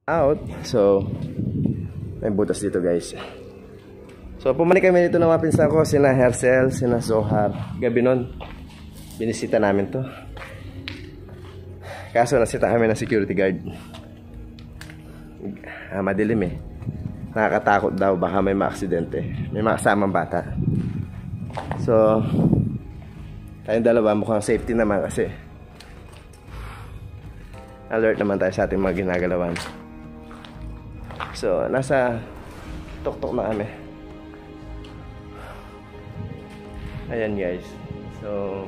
out. So, may butas dito guys. So, pumanik kami dito ng mga pinsan ko. Sina Hercel, sina Zohar. Gabi nun, binisita namin to. Kaso nasita kami ng security guard. Madilim eh. Nakakatakot daw, baka may maaksidente. May makasamang bata. So, tayong dalawa mukhang safety naman kasi alert naman tayo sa ating mga ginagalawan. So, nasa tuktok na kami. Ayan guys. So,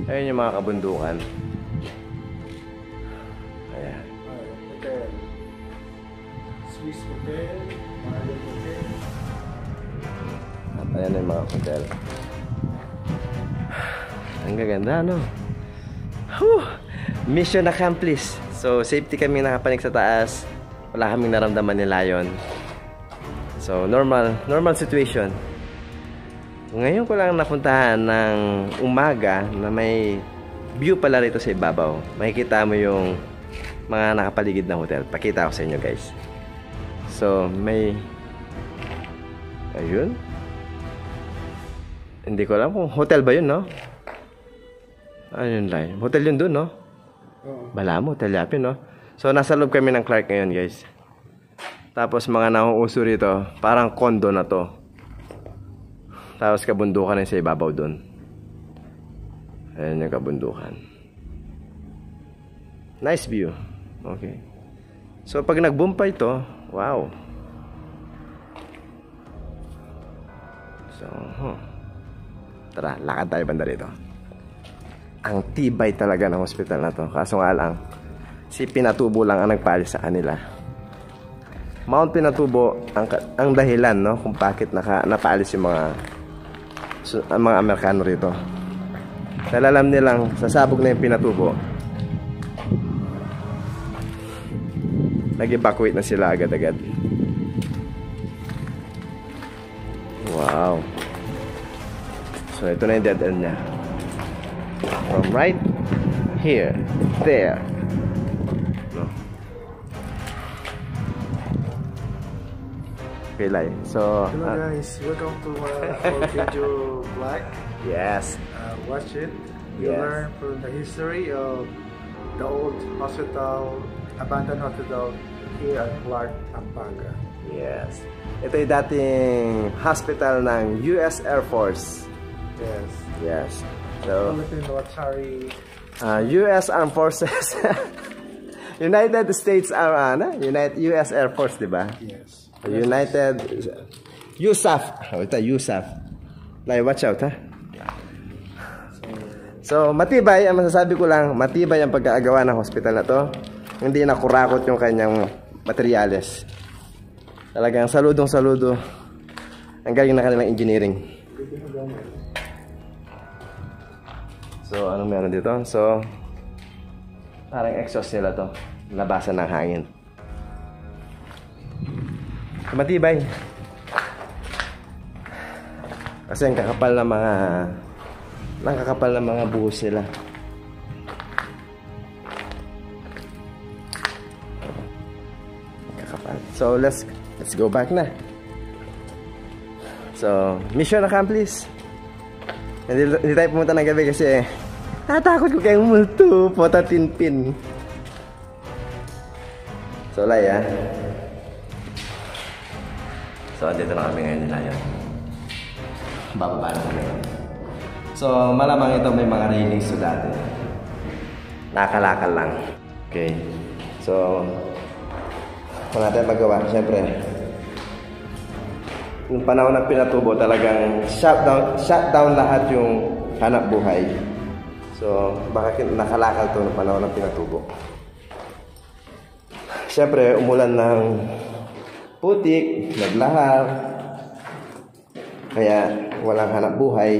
ayan yung mga kabundukan. Ayan. Hotel. Swiss Hotel. Marriott Hotel. At ayan yung mga hotel. Ang gaganda, no? Whew! Mission accomplished. So, safety kami nakapanik sa taas. Wala kaming naramdaman ni Lion. So, normal situation. Ngayon ko lang napuntahan ng umaga na may view pala rito sa ibabaw. Makikita mo yung mga nakapaligid na hotel. Pakita ko sa inyo guys. So, may... Ayun. Hindi ko alam kung hotel ba yun, no? Ayun lang. Hotel yun dun, no? Bala mo, hotel yapin, no? So, nasa loob kami ng Clark ngayon, guys. Tapos, mga nauuso rito. Parang condo na to. Tapos, kabundukan na sa ibabaw dun. Ayan yung kabundukan. Nice view. Okay. So, pag nag-boom pa ito, wow. So, tara, lakad tayo banda rito. Ang tibay talaga ng hospital na to. Kaso nga lang, si Pinatubo lang ang nagpaalis sa kanila. Mount Pinatubo ang dahilan, no, kung bakit napaalis yung mga Amerikano rito. Dahil alam nilang sasabog na yung Pinatubo, nag-evacuate na sila agad-agad. Wow. So ito na yung dead end niya. From right here, there. No. Okay, Lai. So, hello guys, welcome to our video vlog. Yes. Watch it. You learn from the history of the old hospital, abandoned hospital here at Clark, Pampanga. Yes. Ito yung dating hospital ng US Air Force. Yes. Yes. So, Philippine military. US Armed Forces. United States US Air Force, di ba? Yes. United USAF. Ito USAF. Like, watch out, ha? So, matibay, ang masasabi ko lang, matibay ang pagkaagawa ng hospital na to. Hindi nakurakot yung kanyang materyales. Talagang saludong-saludo. Ang galing na kanilang engineering. So, anong meron dito? So, parang exhaust nila to. Labasan ng hangin. Matibay. Kasi ang kakapal na mga buhos nila. Kakapal. So, let's go back na. So, mission accomplished. Hindi tayo pumunta ng gabi kasi natakot ko kayong multo. Potatinpin. So, Lai, ha? So, dito na kami ngayon nila yan. Bababa na kami. So, malamang ito may mga railings to dati. Nakalakal lang. Okay. So, kung natin magawa, syempre, yung panahon ng Pinatubo, talagang shutdown lahat yung hanap buhay. So, bakit nakalakal to ng panahon ng Pinatubo? Syempre, umulan ng putik, naglahar, kaya walang hanap buhay.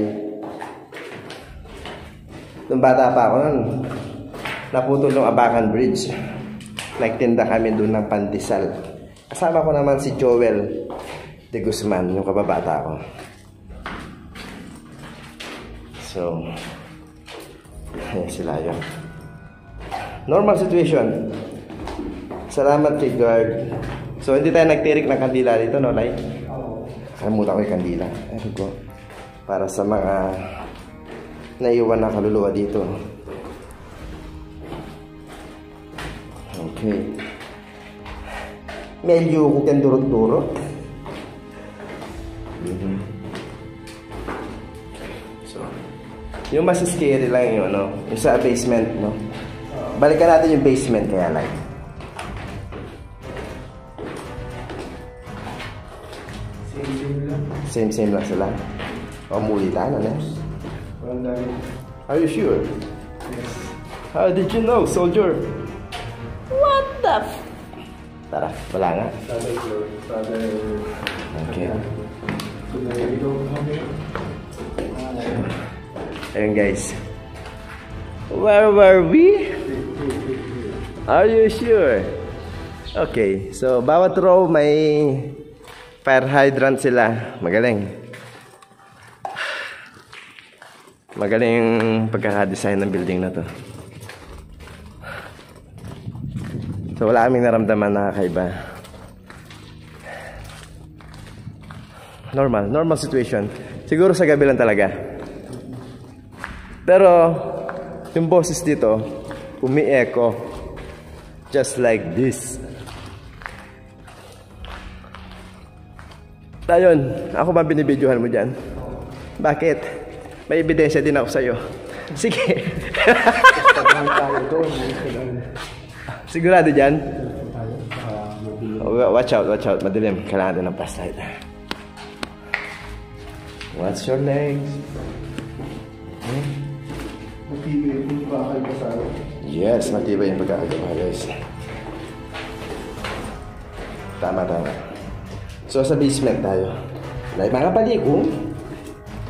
Nung bata pa ako nun, naputol yung Abacan Bridge. Nagtinda kami doon ng pandesal. Kasama ko naman si Joel de Guzman, yung kababata ko. So, ayan sila yun. Normal situation. Salamat kay guard. So hindi tayo nagtirik ng kandila dito, no, Lai? Kalimutan ko yung kandila. Ayun ko. Para sa mga naiwan na kaluluwa dito. Okay. Medyo kung durot-durot. So, yung mas scary lang yun, no? Yung sa basement, no? Balikan natin yung basement kaya like. Same lang sila. O, mulitan, ano? Are you sure? Yes. How did you know, soldier? What the f... Tara, wala nga. Okay. Ayun guys. Where were we? Are you sure? Okay, so bawat row may fire hydrant sila. Magaling. Magaling yung pagkakadesign ng building na to. So wala kaming naramdaman na kakaiba. Normal situation. Siguro sa gabi lang talaga. Pero yung boses dito umi-echo just like this. Ayun, ako ba binibidyohan mo dyan? Bakit? May ebidensya din ako sa'yo. Sige. Sigurado dyan? Watch out. Madilim. Kailangan din ng flashlight. What's your legs? Matibay yung pagkakaiba. Yes, matibay yung pagkakaiba, guys. Tama. So, sa basement tayo. Like, mga paliko.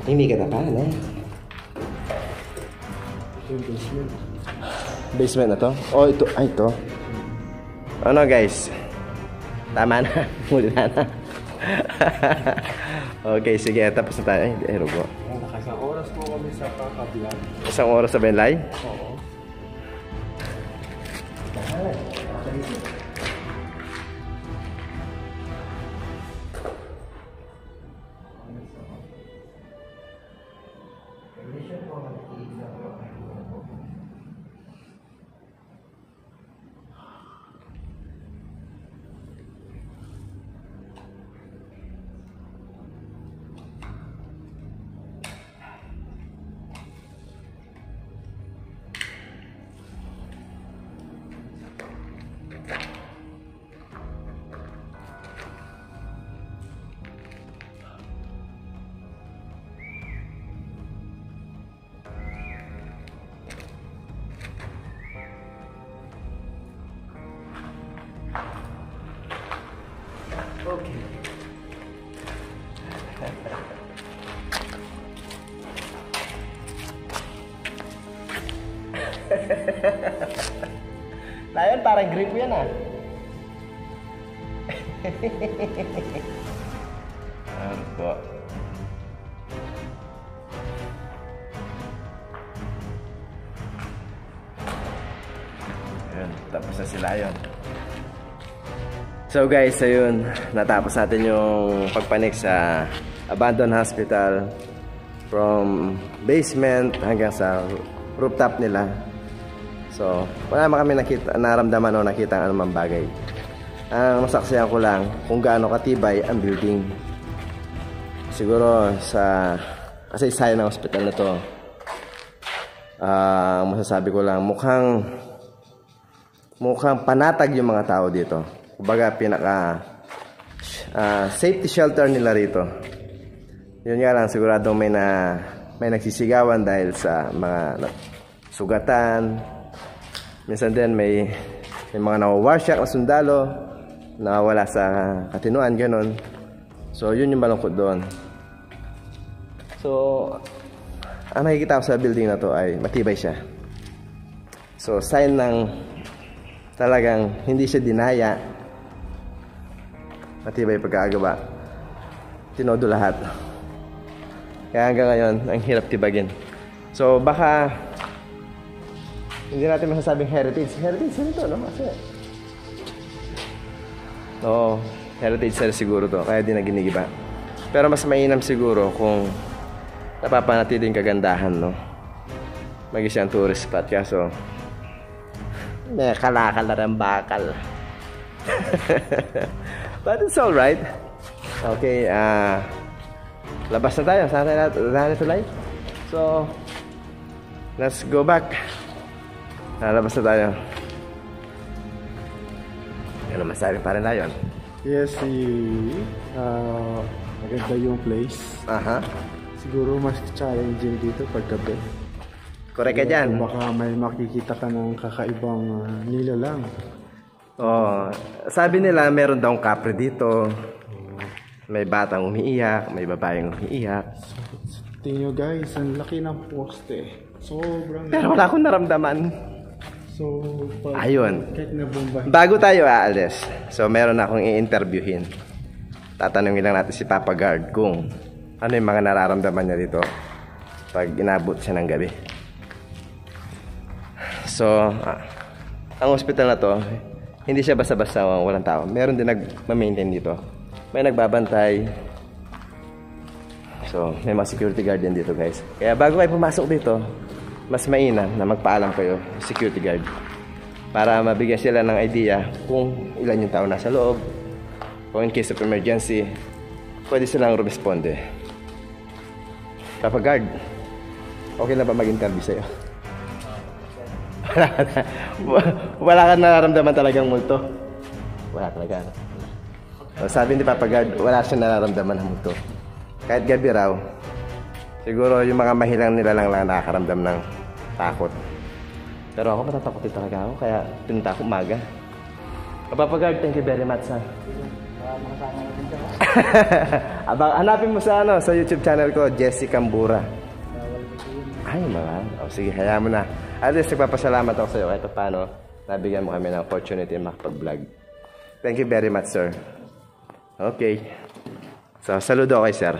Hindi ka tapahan, eh. Basement na to? Oh, ito. Ay, ito. Ano, guys? Tama na. Muli na. Okay, sige. Tapos na tayo. Ay, hindi. Rugo. Nakasang oras po kami sa kakabilan. Isang oras sa Benlay? Oo. Okay. Layon, parang grip yan ah. Ano po? Ayun, tapos na sila yun. So guys, ayun, natapos natin yung pagpanik sa abandoned hospital from basement hanggang sa rooftop nila. So, wala naman kami naramdaman o nakita ang anumang bagay. Ang masaksihan ko lang kung gaano katibay ang building. Siguro sa kasaysayan ng hospital na to, masasabi ko lang mukhang panatag yung mga tao dito. Kumbaga pinaka safety shelter nila rito. Yun nga lang, sigurado may nagsisigawan dahil sa mga sugatan. Minsan din may mga nawawarsyak na sundalo na wala sa katinuan, ganun. So yun yung malungkot doon. So ang nakikita ko sa building na to ay matibay siya. So sign ng talagang hindi siya dinaya. Matibay pagkakagawa. Tinodo lahat. Kaya hanggang ngayon, ang hirap tibagin. So, baka hindi natin masasabing heritage. Heritage nito, no? Kasi Oo, heritage site siguro to, kaya di na ginigiba. Pero mas mainam siguro kung napapanatili yung kagandahan, no? Mag-isa ang tourist spot, kaso may kalakal na rin bakal. But it's alright. Okay, labas na tayo. Saan tayo tulay? So, let's go back. Labas na tayo. Ano masabi pa rin Lion? Yes, maganda yung place. Aha. Siguro mas challenging dito pag gabi. Correct ka dyan. Baka may makikita ka ng kakaibang nilalang. Oh, sabi nila meron daw kapre dito. May batang umiiyak, may babaeng umiiyak. Tingnan nyo guys, ang laki ng poste. Sobrang... Pero wala akong naramdaman. So, ayun. Kahit nabomba. Bago tayo aalis, so meron akong i-interviewin. Tatanungin lang natin si Papa Guard kung ano yung mga nararamdaman niya dito pag inabot siya ng gabi. So, ang hospital na to, hindi siya basta-basta walang tao. Meron din nag-maintain dito. May nagbabantay. So, may mga security guard din dito, guys. Kaya bago kayo pumasok dito, mas mainam na magpaalam kayo, security guard. Para mabigyan sila ng idea kung ilan yung tao nasa loob. Kung in case of emergency, pwede silang responde. Papa Guard, okay na ba mag-interview sa'yo? Wala ka nararamdaman talagang multo? Wala talaga. So, sabi ni Papa Guard, wala siya nararamdaman ng multo. Kahit gabi raw, siguro yung mga mahilang nila lang nakakaramdam ng takot. Pero ako matatakotin talaga ako, kaya pinunta ako umaga. Papa Guard, thank you very much, ha. Hanapin mo sa YouTube channel ko, Jesse Cambura. Ay, mahal. O sige, hayaan mo na. At least, nagpapasalamat ako sa iyo kahit paano nabigyan mo kami ng opportunity na makapag-vlog. Thank you very much, sir. Okay. So, saludo kay sir.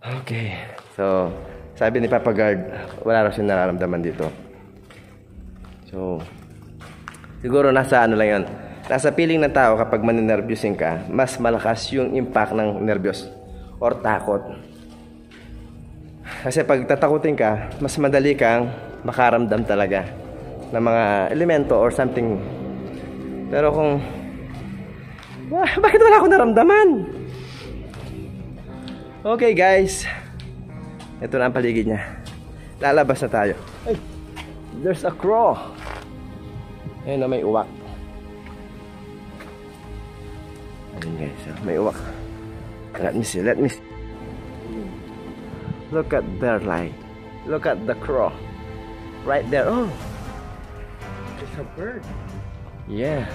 Okay. So, sabi ni Papa Guard, wala raw siyang nararamdaman dito. So, siguro nasa ano lang yun. Nasa feeling ng tao kapag maninervyusin ka, mas malakas yung impact ng nervyos or takot. Kasi pag tatakutin ka, mas madali kang makaramdam talaga ng mga elemento or something. Pero kung bakit wala akong naramdaman? Okay guys, ito na ang paligid niya. Lalabas na tayo. Ay, there's a crow. Ayun na, may uwak. Ayun guys, may uwak. Let me see. Look at their light. Look at the crow. Right there. Oh, It's a bird. yeah.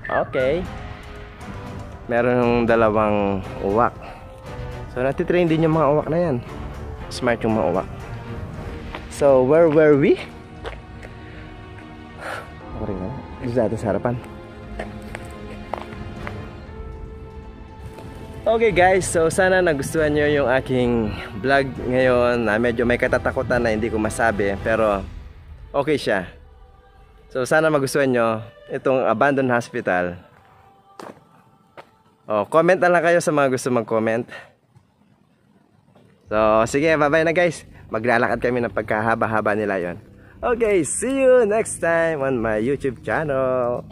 Okay. Meron dalawang uwak. So natitrain din yung mga uwak na yan. Smart yung mga uwak. So where were we? Okay na. Dito natin sa harapan. Okay guys, so sana nagustuhan nyo yung aking vlog ngayon na medyo may katatakutan na hindi ko masabi, pero okay siya. So sana magustuhan nyo itong abandoned hospital. Comment na lang kayo sa mga gusto mag-comment. So sige, bye bye na guys. Maglalakad kami ng pagkahaba-haba nila yon. Okay, see you next time on my YouTube channel.